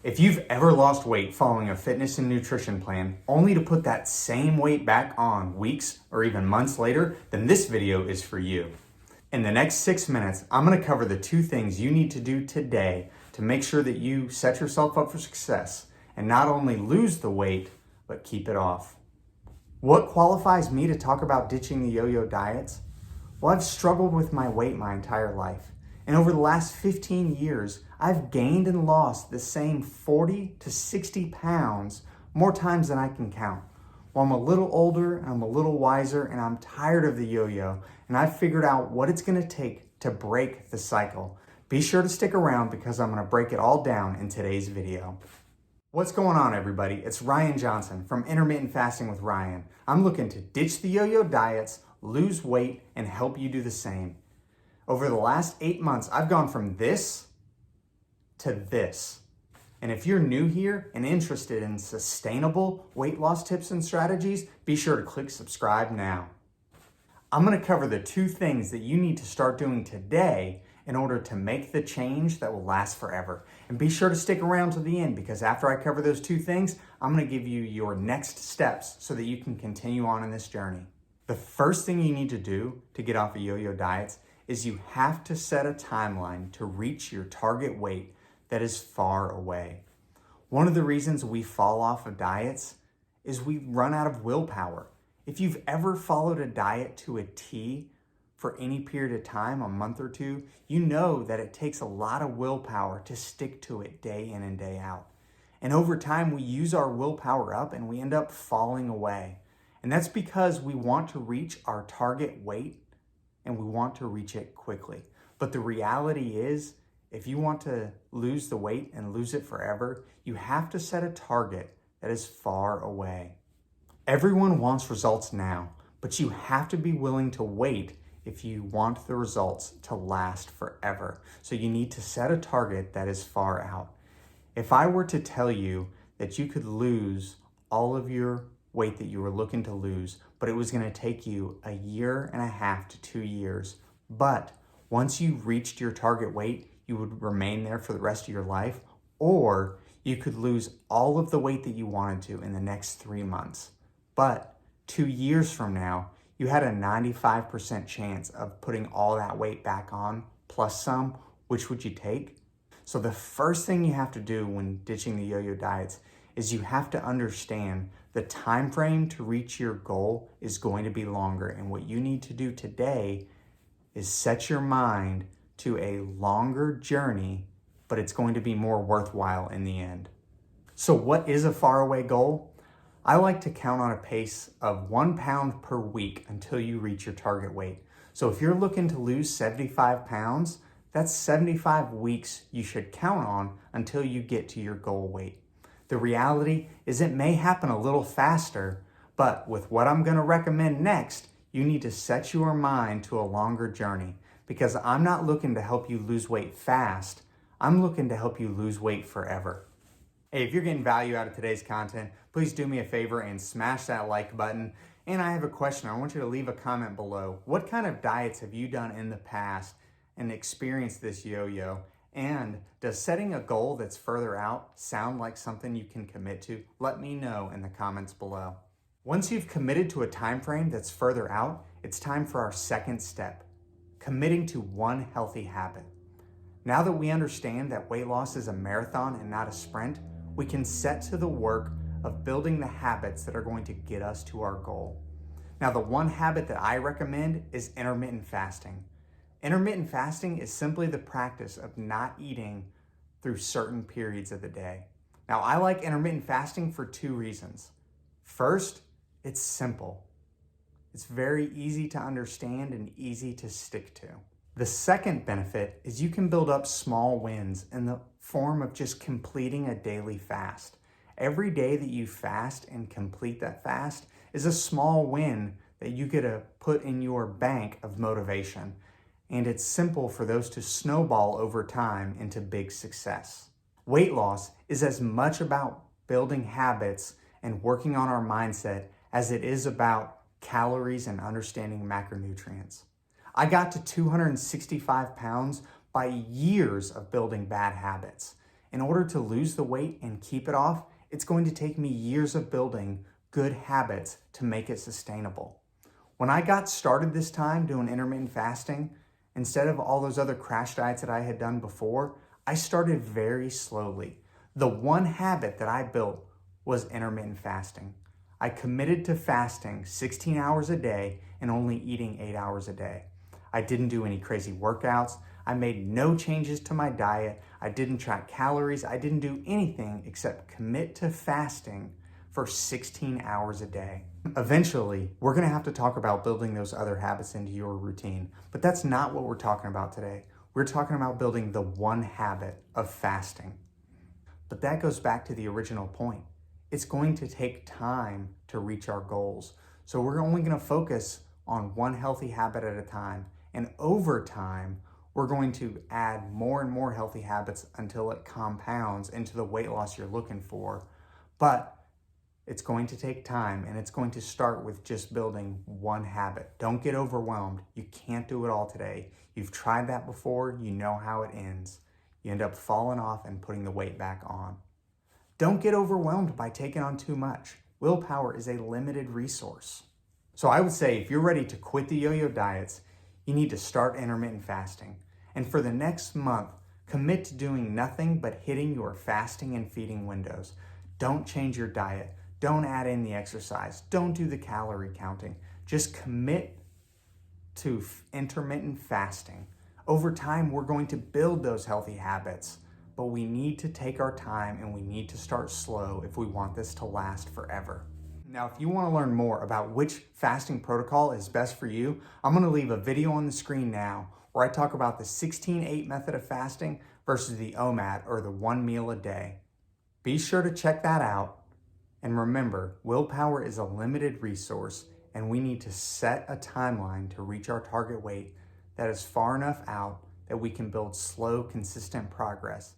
If you've ever lost weight following a fitness and nutrition plan, only to put that same weight back on weeks or even months later, then this video is for you. In the next 6 minutes, I'm going to cover the 2 things you need to do today to make sure that you set yourself up for success and not only lose the weight, but keep it off. What qualifies me to talk about ditching the yo-yo diets? Well, I've struggled with my weight my entire life. And over the last 15 years, I've gained and lost the same 40 to 60 pounds more times than I can count. Well, I'm a little older, I'm a little wiser, and I'm tired of the yo-yo, and I've figured out what it's gonna take to break the cycle. Be sure to stick around because I'm gonna break it all down in today's video. What's going on, everybody? It's Ryan Johnson from Intermittent Fasting with Ryan. I'm looking to ditch the yo-yo diets, lose weight, and help you do the same. Over the last 8 months, I've gone from this to this. And if you're new here and interested in sustainable weight loss tips and strategies, be sure to click subscribe now. I'm going to cover the 2 things that you need to start doing today in order to make the change that will last forever. And be sure to stick around to the end because after I cover those 2 things, I'm going to give you your next steps so that you can continue on in this journey. The first thing you need to do to get off of yo-yo diets is you have to set a timeline to reach your target weight that is far away. One of the reasons we fall off of diets is we run out of willpower. If you've ever followed a diet to a T for any period of time, a month or 2, you know that it takes a lot of willpower to stick to it day in and day out. And over time, we use our willpower up and we end up falling away. And that's because we want to reach our target weight and we want to reach it quickly. But the reality is, if you want to lose the weight and lose it forever, you have to set a target that is far away. Everyone wants results now, but you have to be willing to wait if you want the results to last forever. So you need to set a target that is far out. If I were to tell you that you could lose all of your weight that you were looking to lose, but it was going to take you 1.5 years to 2 years, but once you reached your target weight, you would remain there for the rest of your life, or you could lose all of the weight that you wanted to in the next 3 months. But 2 years from now, you had a 95% chance of putting all that weight back on, plus some. Which would you take? So the first thing you have to do when ditching the yo-yo diets is you have to understand the time frame to reach your goal is going to be longer. And what you need to do today is set your mind to a longer journey, but it's going to be more worthwhile in the end. So what is a faraway goal? I like to count on a pace of 1 pound per week until you reach your target weight. So if you're looking to lose 75 pounds, that's 75 weeks you should count on until you get to your goal weight. The reality is it may happen a little faster, but with what I'm going to recommend next, you need to set your mind to a longer journey because I'm not looking to help you lose weight fast. I'm looking to help you lose weight forever. Hey, if you're getting value out of today's content, please do me a favor and smash that like button. And I have a question. I want you to leave a comment below. What kind of diets have you done in the past and experienced this yo-yo? And does setting a goal that's further out sound like something you can commit to? Let me know in the comments below. Once you've committed to a time frame that's further out, it's time for our second step, committing to one healthy habit. Now that we understand that weight loss is a marathon and not a sprint, we can set to the work of building the habits that are going to get us to our goal. Now, the one habit that I recommend is intermittent fasting. Intermittent fasting is simply the practice of not eating through certain periods of the day. Now, I like intermittent fasting for 2 reasons. First, it's simple. It's very easy to understand and easy to stick to. The second benefit is you can build up small wins in the form of just completing a daily fast. Every day that you fast and complete that fast is a small win that you get to put in your bank of motivation. And it's simple for those to snowball over time into big success. Weight loss is as much about building habits and working on our mindset as it is about calories and understanding macronutrients. I got to 265 pounds by years of building bad habits. In order to lose the weight and keep it off, it's going to take me years of building good habits to make it sustainable. When I got started this time doing intermittent fasting, instead of all those other crash diets that I had done before, I started very slowly. The one habit that I built was intermittent fasting. I committed to fasting 16 hours a day and only eating 8 hours a day. I didn't do any crazy workouts. I made no changes to my diet. I didn't track calories. I didn't do anything except commit to fasting for 16 hours a day. Eventually, we're gonna have to talk about building those other habits into your routine, but that's not what we're talking about today. We're talking about building the one habit of fasting. But that goes back to the original point. It's going to take time to reach our goals. So we're only gonna focus on one healthy habit at a time. And over time, we're going to add more and more healthy habits until it compounds into the weight loss you're looking for. But it's going to take time, and it's going to start with just building one habit. Don't get overwhelmed. You can't do it all today. You've tried that before. You know how it ends. You end up falling off and putting the weight back on. Don't get overwhelmed by taking on too much. Willpower is a limited resource. So I would say if you're ready to quit the yo-yo diets, you need to start intermittent fasting. And for the next month, commit to doing nothing but hitting your fasting and feeding windows. Don't change your diet. Don't add in the exercise. Don't do the calorie counting. Just commit to intermittent fasting. Over time, we're going to build those healthy habits, but we need to take our time and we need to start slow if we want this to last forever. Now, if you want to learn more about which fasting protocol is best for you, I'm going to leave a video on the screen now where I talk about the 16-8 method of fasting versus the OMAD, or the 1 meal a day. Be sure to check that out. And remember, willpower is a limited resource, and we need to set a timeline to reach our target weight that is far enough out that we can build slow, consistent progress.